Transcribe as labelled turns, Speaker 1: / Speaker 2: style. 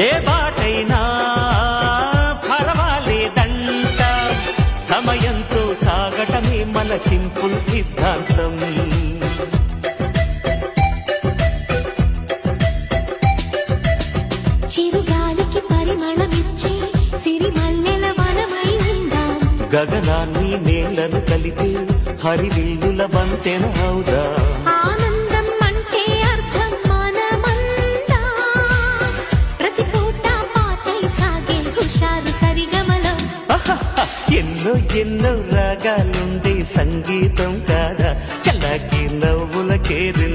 Speaker 1: ఏ బాటైనా పర్వాలేదంట, సమయంతో సాగటమే మన సింపుల్ సిద్ధాంతం.
Speaker 2: చిరుగాలికి పరిమళమిచ్చే సిరిమల్లెల వనమై ఉందాం,
Speaker 1: గగనాన్ని నేలను కలిపి హరివిల్లుల బంతెన అవుదా.
Speaker 2: ఆనందం అంటే అర్థం మనమందా, ప్రతి పూట పాటై సాగే హుషారు సరిగమలో.
Speaker 1: ఎన్నో ఎన్నో రాగాలుండే సంగీతం కాదా, చల్లకి నవ్వుల కేరి